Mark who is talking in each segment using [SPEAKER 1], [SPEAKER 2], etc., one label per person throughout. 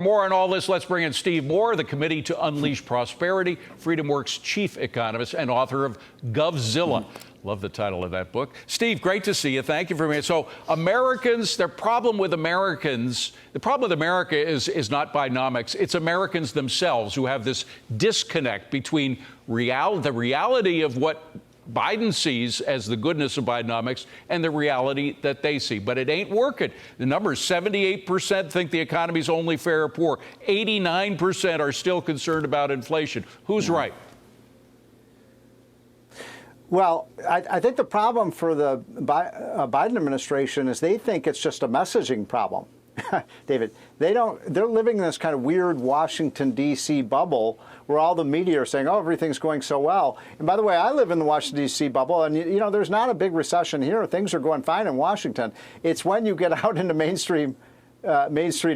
[SPEAKER 1] More on all this, let's bring in Steve Moore, the Committee to Unleash Prosperity, FreedomWorks chief economist and author of GovZilla. Love the title of that book. Steve, great to see you. Thank you for being here. So Americans, the problem with America is not Bidenomics. It's Americans themselves who have this disconnect between the reality of what Biden sees as the goodness of Bidenomics and the reality that they see. But it ain't working. The numbers, 78% think the economy's only fair or poor. 89% are still concerned about inflation. Who's right?
[SPEAKER 2] Well, I think the problem for the Biden administration is they think it's just a messaging problem. David, they're living in this kind of weird Washington, D.C. bubble where all the media are saying, oh, everything's going so well. And by the way, I live in the Washington, D.C. bubble, and, you know, there's not a big recession here. Things are going fine in Washington. It's when you get out into Main Street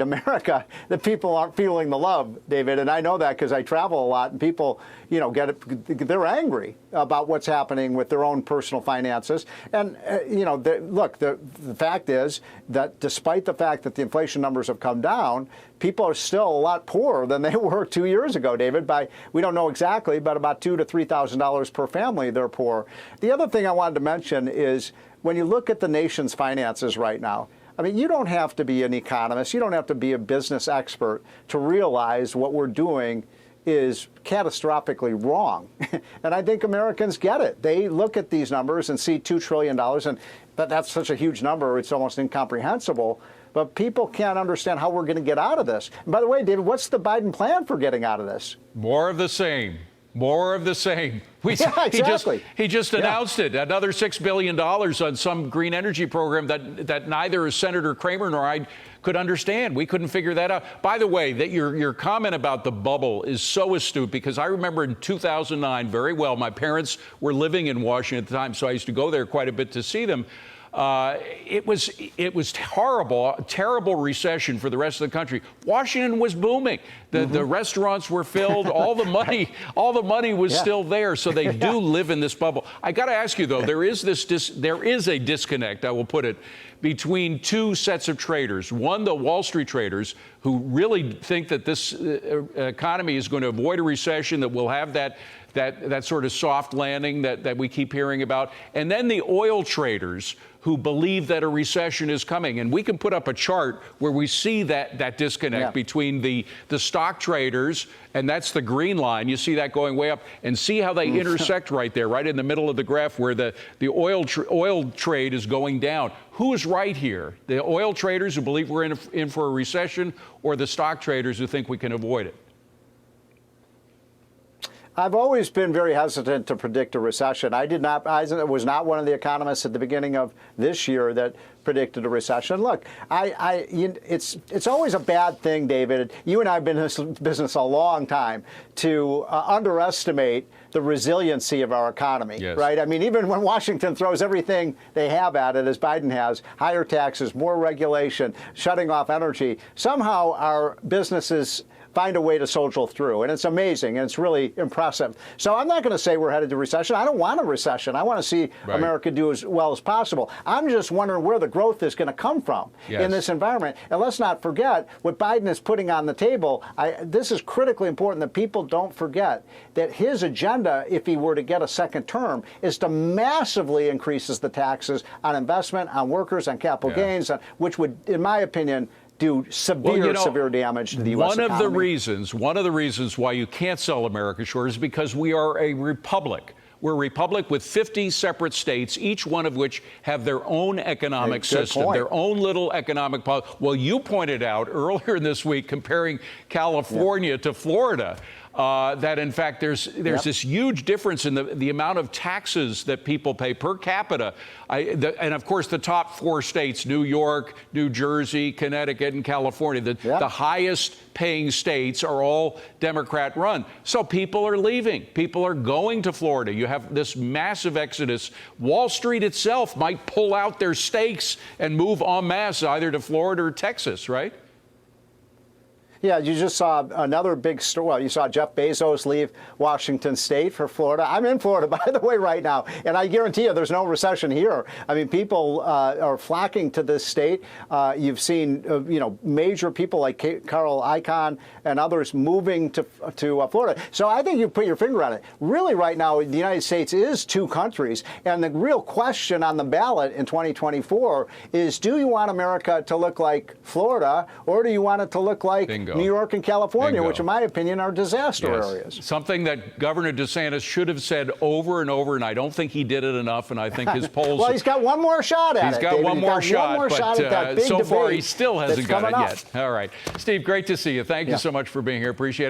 [SPEAKER 2] America that people aren't feeling the love, David. And I know that because I travel a lot, and people, you know, they're angry about what's happening with their own personal finances. And, you know, look, the fact is that despite the fact that the inflation numbers have come down, people are still a lot poorer than they were 2 years ago, David. We don't know exactly, but about $2,000 to $3,000 per family, they're poor. The other thing I wanted to mention is when you look at the nation's finances right now, I mean, you don't have to be an economist. You don't have to be a business expert to realize what we're doing is catastrophically wrong. And I think Americans get it. They look at these numbers and see $2 trillion, and that's such a huge number, it's almost incomprehensible. But people can't understand how we're going to get out of this. And by the way, David, what's the Biden plan for getting out of this?
[SPEAKER 1] More of the same. More of the same.
[SPEAKER 2] Yeah, exactly.
[SPEAKER 1] He just announced it. Another $6 billion on some green energy program that neither Senator Kramer nor I could understand. We couldn't figure that out. By the way, that your comment about the bubble is so astute, because I remember in 2009 very well. My parents were living in Washington at the time, so I used to go there quite a bit to see them. It was horrible, terrible recession for the rest of the country. Washington was booming. The restaurants were filled. All the money was still there. So they do live in this bubble. I got to ask you though, there is a disconnect, I will put it, between two sets of traders. One, the Wall Street traders, who really think that this economy is going to avoid a recession, that we'll have that sort of soft landing that we keep hearing about. And then the oil traders, who believe that a recession is coming. And we can put up a chart where we see that disconnect between the stock traders, and that's the green line. You see that going way up, and see how they intersect right there, right in the middle of the graph where the oil trade is going down. Who's right here? The oil traders who believe we're in for a recession, or the stock traders who think we can avoid it?
[SPEAKER 2] I've always been very hesitant to predict a recession. I was not one of the economists at the beginning of this year that predicted a recession. Look, it's always a bad thing, David. You and I have been in this business a long time to underestimate the resiliency of our economy, right? I mean, even when Washington throws everything they have at it, as Biden has, higher taxes, more regulation, shutting off energy, somehow our businesses find a way to soldier through. And it's amazing, and it's really impressive. So I'm not going to say we're headed to recession. I don't want a recession. I want to see America do as well as possible. I'm just wondering where the growth is going to come from in this environment. And let's not forget what Biden is putting on the table. This is critically important that people don't forget that his agenda, if he were to get a second term, is to massively increases the taxes on investment, on workers, on capital gains, which would, in my opinion, do severe damage to the U.S. economy.
[SPEAKER 1] One of the reasons why you can't sell America short is because we are a republic. We're a republic with 50 separate states, each one of which have their own economic system, their own little economic policy. Well, you pointed out earlier this week, comparing California to Florida, that in fact there's this huge difference in the amount of taxes that people pay per capita. And of course, the top four states, New York, New Jersey, Connecticut, and California, the highest paying states are all Democrat run. So people are leaving. People are going to Florida. You have this massive exodus. Wall Street itself might pull out their stakes and move en masse either to Florida or Texas, right?
[SPEAKER 2] Yeah, you just saw another big story. Well, you saw Jeff Bezos leave Washington State for Florida. I'm in Florida, by the way, right now, and I guarantee you there's no recession here. I mean, people are flocking to this state. You've seen, major people like Carl Icahn and others moving to Florida. So I think you put your finger on it. Really, right now, the United States is two countries, and the real question on the ballot in 2024 is: do you want America to look like Florida, or do you want it to look like
[SPEAKER 1] Bingo.
[SPEAKER 2] New York and California,
[SPEAKER 1] Bingo.
[SPEAKER 2] which in my opinion are disaster areas?
[SPEAKER 1] Something that Governor DeSantis should have said over and over, and I don't think he did it enough, and I think his polls...
[SPEAKER 2] Well, he's got one more shot at it,
[SPEAKER 1] He's got
[SPEAKER 2] David.
[SPEAKER 1] one more shot, but so far he still hasn't got it yet. All right. Steve, great to see you. Thank you so much for being here. Appreciate it.